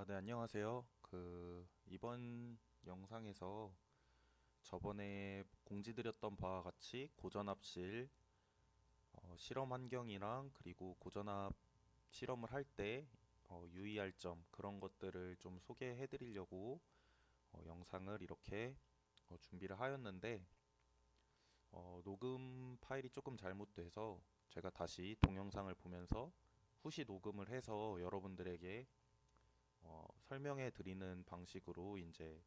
네, 안녕하세요. 이번 영상에서 저번에 공지드렸던 바와 같이 고전압실 실험 환경이랑 그리고 고전압 실험을 할 때 유의할 점 그런 것들을 좀 소개해 드리려고 영상을 이렇게 준비를 하였는데 녹음 파일이 조금 잘못돼서 제가 다시 동영상을 보면서 후시 녹음을 해서 여러분들에게 설명해 드리는 방식으로 이제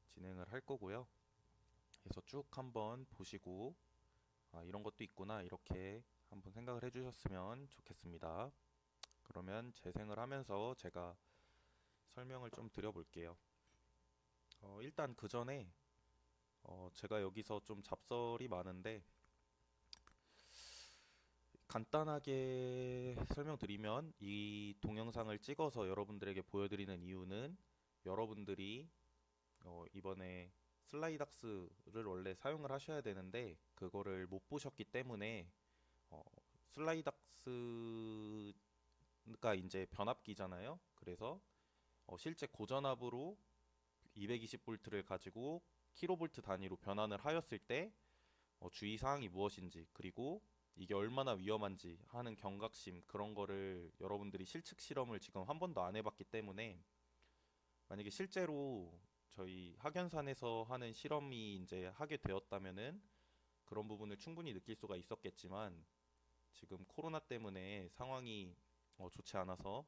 진행을 할 거고요. 그래서 쭉 한번 보시고 이런 것도 있구나 이렇게 한번 생각을 해주셨으면 좋겠습니다. 그러면 재생을 하면서 제가 설명을 좀 드려볼게요. 일단 그 전에 제가 여기서 좀 잡설이 많은데 간단하게 설명드리면 이 동영상을 찍어서 여러분들에게 보여드리는 이유는 여러분들이 이번에 슬라이닥스를 원래 사용을 하셔야 되는데 그거를 못 보셨기 때문에 어, 슬라이닥스가 이제 변압기잖아요. 그래서 실제 고전압으로 220V를 가지고 킬로볼트 단위로 변환을 하였을 때 주의 사항이 무엇인지 그리고 이게 얼마나 위험한지 하는 경각심 그런 거를 여러분들이 실측 실험을 지금 한 번도 안 해봤기 때문에 만약에 실제로 저희 학연산에서 하는 실험이 이제 하게 되었다면은 그런 부분을 충분히 느낄 수가 있었겠지만 지금 코로나 때문에 상황이 좋지 않아서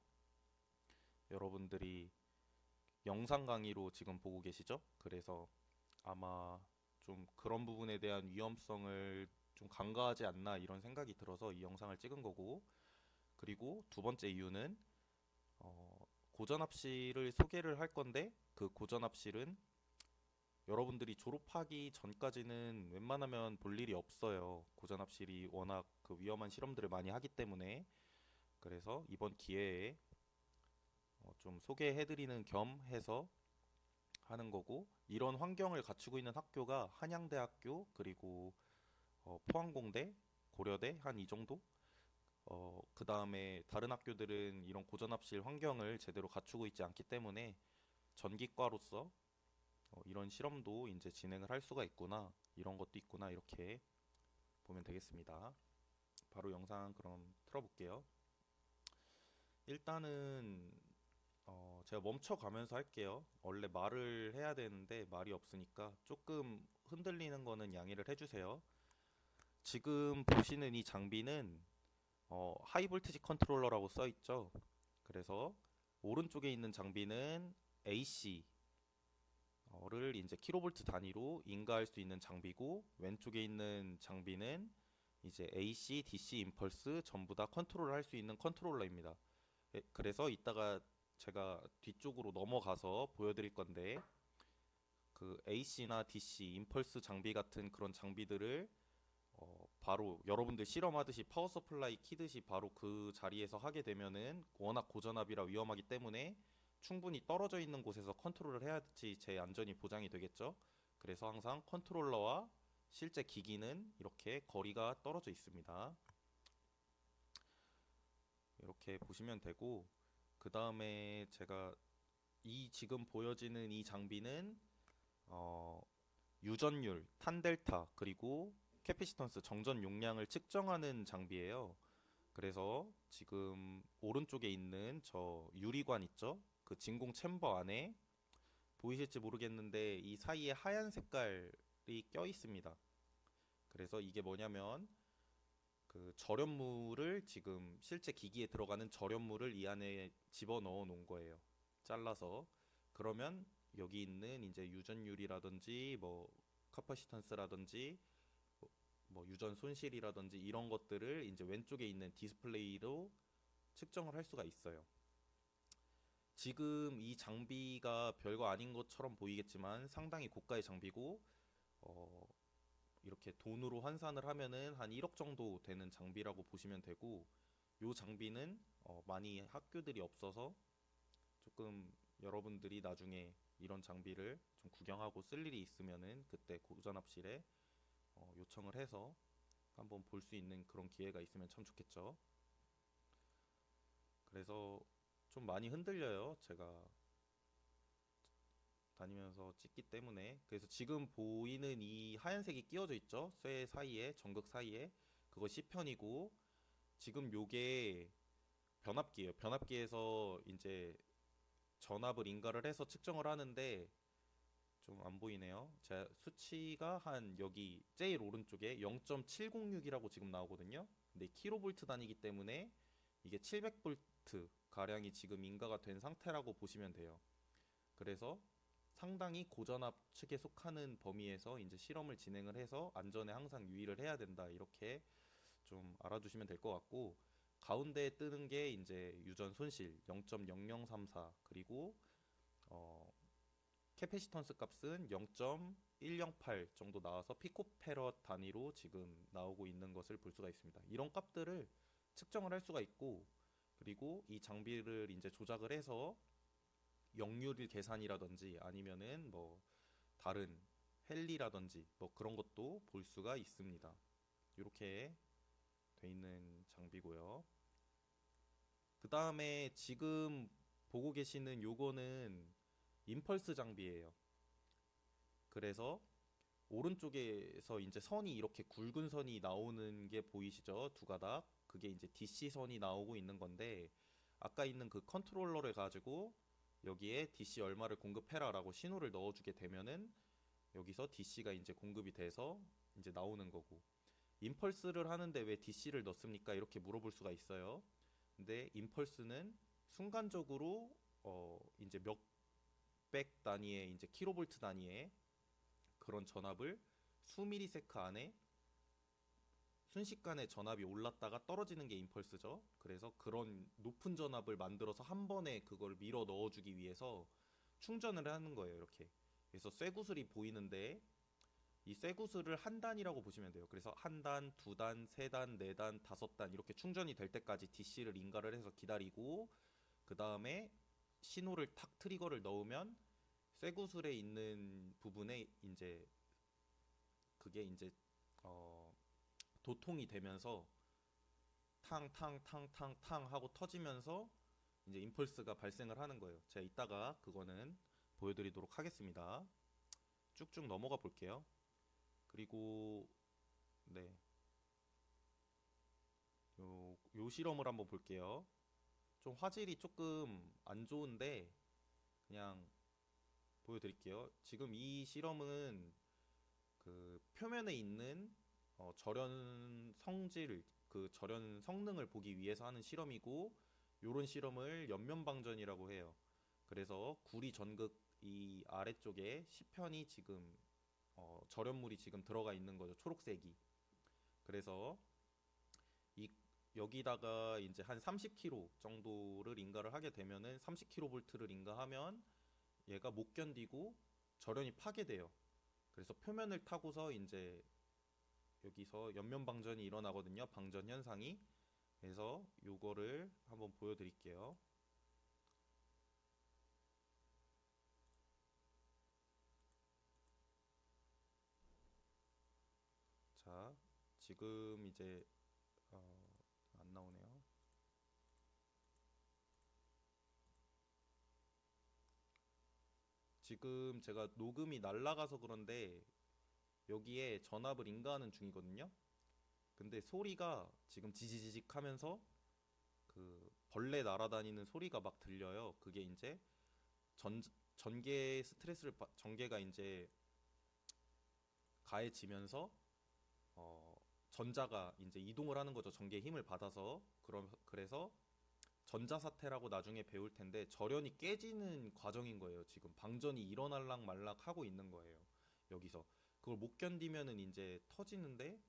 여러분들이 영상 강의로 지금 보고 계시죠? 그래서 아마 좀 그런 부분에 대한 위험성을 좀 간과하지 않나 이런 생각이 들어서 이 영상을 찍은 거고 그리고 두 번째 이유는 어, 고전압실을 소개를 할 건데 그 고전압실은 여러분들이 졸업하기 전까지는 웬만하면 볼 일이 없어요. 고전압실이 워낙 그 위험한 실험들을 많이 하기 때문에 그래서 이번 기회에 좀 소개해드리는 겸 해서 하는 거고 이런 환경을 갖추고 있는 학교가 한양대학교 그리고 포항공대, 고려대 한 이 정도? 그 다음에 다른 학교들은 이런 고전압실 환경을 제대로 갖추고 있지 않기 때문에 전기과로서 이런 실험도 이제 진행을 할 수가 있구나 이런 것도 있구나 이렇게 보면 되겠습니다. 바로 영상 그럼 틀어볼게요. 일단은 제가 멈춰가면서 할게요. 원래 말을 해야 되는데 말이 없으니까 조금 흔들리는 거는 양해를 해주세요. 지금 보시는 이 장비는 하이볼티지 컨트롤러라고 써 있죠. 그래서 오른쪽에 있는 장비는 AC 를 이제 킬로볼트 단위로 인가할 수 있는 장비고 왼쪽에 있는 장비는 이제 AC, DC 임펄스 전부 다 컨트롤을 할 수 있는 컨트롤러입니다. 그래서 이따가 제가 뒤쪽으로 넘어가서 보여드릴 건데 그 AC나 DC 임펄스 장비 같은 그런 장비들을 바로 여러분들 실험하듯이 파워 서플라이 키듯이 바로 그 자리에서 하게 되면은 워낙 고전압이라 위험하기 때문에 충분히 떨어져 있는 곳에서 컨트롤을 해야지 제 안전이 보장이 되겠죠. 그래서 항상 컨트롤러와 실제 기기는 이렇게 거리가 떨어져 있습니다. 이렇게 보시면 되고 그 다음에 제가 이 지금 보여지는 이 장비는 어, 유전율, 탄델타 그리고 캐피시턴스 정전 용량을 측정하는 장비예요. 그래서 지금 오른쪽에 있는 저 유리관 있죠? 그 진공 챔버 안에 보이실지 모르겠는데 이 사이에 하얀 색깔이 껴 있습니다. 그래서 이게 뭐냐면 그 절연물을 지금 실제 기기에 들어가는 절연물을 이 안에 집어 넣어 놓은 거예요. 잘라서. 그러면 여기 있는 이제 유전율이라든지 뭐 카파시턴스라든지 뭐 유전 손실이라든지 이런 것들을 이제 왼쪽에 있는 디스플레이로 측정을 할 수가 있어요. 지금 이 장비가 별거 아닌 것처럼 보이겠지만 상당히 고가의 장비고 어, 이렇게 돈으로 환산을 하면은 한 1억 정도 되는 장비라고 보시면 되고 이 장비는 많이 학교들이 없어서 조금 여러분들이 나중에 이런 장비를 좀 구경하고 쓸 일이 있으면은 그때 고전압실에 요청을 해서 한번 볼 수 있는 그런 기회가 있으면 참 좋겠죠. 그래서 좀 많이 흔들려요. 제가 다니면서 찍기 때문에 그래서 지금 보이는 이 하얀색이 끼워져 있죠? 쇠 사이에 전극 사이에 그거 C편이고 지금 요게 변압기예요. 변압기에서 이제 전압을 인가를 해서 측정을 하는데 좀 안 보이네요. 제 수치가 한 여기 제일 오른쪽에 0.706이라고 지금 나오거든요. 근데 킬로볼트 단위이기 때문에 이게 700볼트 가량이 지금 인가가 된 상태라고 보시면 돼요. 그래서 상당히 고전압 측에 속하는 범위에서 이제 실험을 진행을 해서 안전에 항상 유의를 해야 된다. 이렇게 좀 알아두시면 될 것 같고 가운데 뜨는 게 이제 유전 손실 0.0034 그리고 어, 캐패시턴스 값은 0.108 정도 나와서 피코페럿 단위로 지금 나오고 있는 것을 볼 수가 있습니다. 이런 값들을 측정을 할 수가 있고 그리고 이 장비를 이제 조작을 해서 역률 계산이라든지 아니면은 뭐 다른 헨리라든지 뭐 그런 것도 볼 수가 있습니다. 이렇게 돼 있는 장비고요. 그 다음에 지금 보고 계시는 요거는 임펄스 장비예요. 그래서 오른쪽에서 이제 선이 이렇게 굵은 선이 나오는 게 보이시죠? 두 가닥. 그게 이제 DC 선이 나오고 있는 건데 아까 있는 그 컨트롤러를 가지고 여기에 DC 얼마를 공급해라라고 신호를 넣어주게 되면은 여기서 DC가 이제 공급이 돼서 이제 나오는 거고 임펄스를 하는데 왜 DC를 넣습니까? 이렇게 물어볼 수가 있어요. 근데 임펄스는 순간적으로 이제 몇백 단위의 이제 킬로볼트 단위의 그런 전압을 수미리세크 안에 순식간에 전압이 올랐다가 떨어지는 게 임펄스죠. 그래서 그런 높은 전압을 만들어서 한 번에 그걸 밀어 넣어주기 위해서 충전을 하는 거예요. 이렇게. 그래서 쇠구슬이 보이는데 이 쇠구슬을 한 단이라고 보시면 돼요. 그래서 한 단, 두 단, 세 단, 네 단, 다섯 단 이렇게 충전이 될 때까지 DC를 인가를 해서 기다리고 그 다음에 신호를 탁 트리거를 넣으면 쇠구슬에 있는 부분에 이제 그게 이제 어, 도통이 되면서 탕탕탕탕탕 하고 터지면서 이제 임펄스가 발생을 하는 거예요. 제가 이따가 그거는 보여드리도록 하겠습니다. 쭉쭉 넘어가 볼게요. 그리고 네, 요 실험을 한번 볼게요. 좀 화질이 조금 안 좋은데 그냥 보여드릴게요. 지금 이 실험은 그 표면에 있는 절연 성질, 그 절연 성능을 보기 위해서 하는 실험이고 요런 실험을 옆면방전이라고 해요. 그래서 구리 전극 이 아래쪽에 시편이 지금 절연물이 지금 들어가 있는 거죠. 초록색이. 그래서 이 여기다가 이제 한 30kg 정도를 인가를 하게 되면은 30kV를 인가하면 얘가 못 견디고 절연이 파괴돼요. 그래서 표면을 타고서 이제 여기서 옆면 방전이 일어나거든요. 방전 현상이. 그래서 요거를 한번 보여드릴게요. 자, 지금 이제 안 나오네요. 지금 제가 녹음이 날라가서 그런데 여기에 전압을 인가하는 중이거든요. 근데 소리가 지금 지지직 하면서 그 벌레 날아다니는 소리가 막 들려요. 그게 이제 전 전개 전개가 이제 가해지면서 어, 전자가 이제 이동을 하는 거죠. 전개의 힘을 받아서 그래서 전자사태라고 나중에 배울 텐데 절연이 깨지는 과정인 거예요. 지금 방전이 일어날락 말락 하고 있는 거예요. 여기서 그걸 못 견디면은 이제 터지는데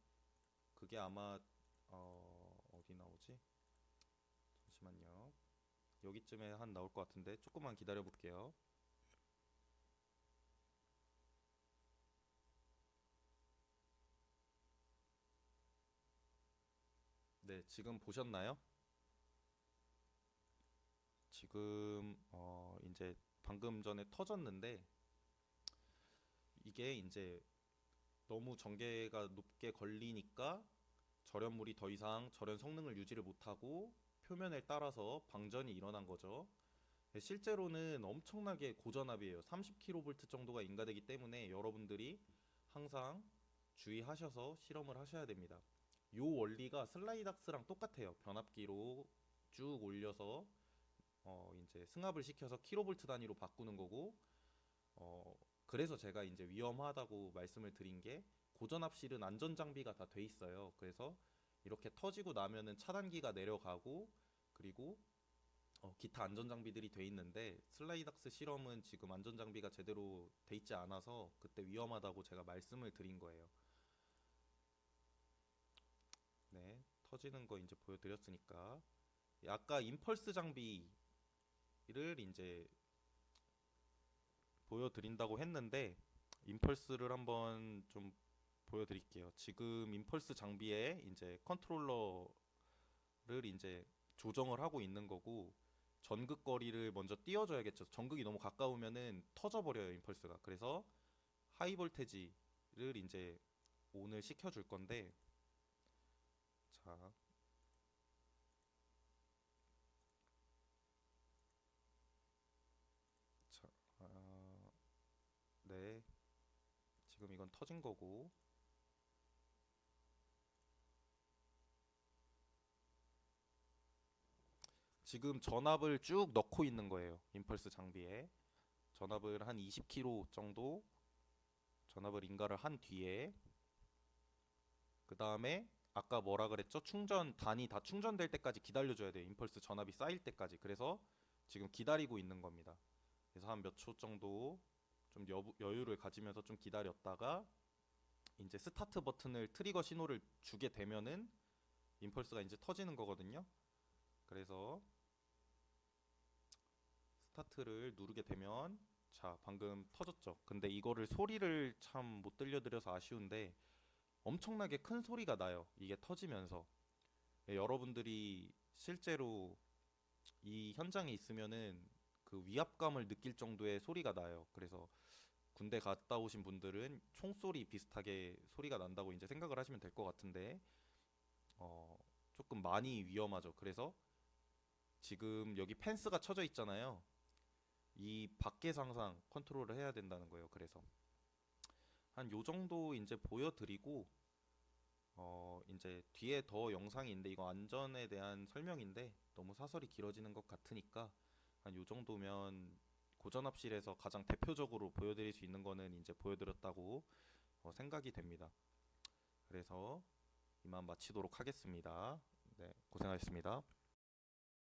그게 아마 어디 나오지? 잠시만요. 여기쯤에 한 나올 것 같은데 조금만 기다려 볼게요. 네, 지금 보셨나요? 지금 이제 방금 전에 터졌는데 이게 이제 너무 전개가 높게 걸리니까 절연물이 더 이상 절연 성능을 유지를 못하고 표면에 따라서 방전이 일어난 거죠. 네, 실제로는 엄청나게 고전압이에요. 30kV 정도가 인가되기 때문에 여러분들이 항상 주의하셔서 실험을 하셔야 됩니다. 요 원리가 슬라이닥스랑 똑같아요. 변압기로 쭉 올려서 이제 승합을 시켜서 킬로볼트 단위로 바꾸는 거고, 그래서 제가 이제 위험하다고 말씀을 드린 게, 고전압실은 안전 장비가 다 돼 있어요. 그래서 이렇게 터지고 나면은 차단기가 내려가고, 그리고 기타 안전 장비들이 돼 있는데, 슬라이닥스 실험은 지금 안전 장비가 제대로 돼 있지 않아서 그때 위험하다고 제가 말씀을 드린 거예요. 네, 터지는 거 이제 보여드렸으니까, 아까 임펄스 장비를 이제 보여드린다고 했는데, 임펄스를 한번 좀 보여드릴게요. 지금 임펄스 장비에 이제 컨트롤러를 이제 조정을 하고 있는 거고, 전극 거리를 먼저 띄워줘야겠죠. 전극이 너무 가까우면은 터져버려요, 임펄스가. 그래서 하이 볼테지를 이제 온을 시켜줄 건데, 자, 자, 네, 지금 이건 터진 거고, 지금 전압을 쭉 넣고 있는 거예요. 임펄스 장비에. 전압을 한 20kg 정도 전압을 인가를 한 뒤에, 그 다음에 아까 뭐라 그랬죠? 충전 단이 다 충전될 때까지 기다려줘야 돼요. 임펄스 전압이 쌓일 때까지. 그래서 지금 기다리고 있는 겁니다. 그래서 한 몇 초 정도 좀 여유를 가지면서 좀 기다렸다가, 이제 스타트 버튼을 트리거 신호를 주게 되면은 임펄스가 이제 터지는 거거든요. 그래서 스타트를 누르게 되면, 자, 방금 터졌죠. 근데 이거를 소리를 참 못 들려드려서 아쉬운데, 엄청나게 큰 소리가 나요. 이게 터지면서. 예, 여러분들이 실제로 이 현장에 있으면은 그 위압감을 느낄 정도의 소리가 나요. 그래서 군대 갔다 오신 분들은 총소리 비슷하게 소리가 난다고 이제 생각을 하시면 될 것 같은데, 어, 조금 많이 위험하죠. 그래서 지금 여기 펜스가 쳐져 있잖아요. 이 밖에서 항상 컨트롤을 해야 된다는 거예요. 그래서 한 요 정도 이제 보여드리고, 이제 뒤에 더 영상이 있는데, 이거 안전에 대한 설명인데 너무 사설이 길어지는 것 같으니까 한 요 정도면, 고전압실에서 가장 대표적으로 보여드릴 수 있는 거는 이제 보여드렸다고 생각이 됩니다. 그래서 이만 마치도록 하겠습니다. 네, 고생하셨습니다.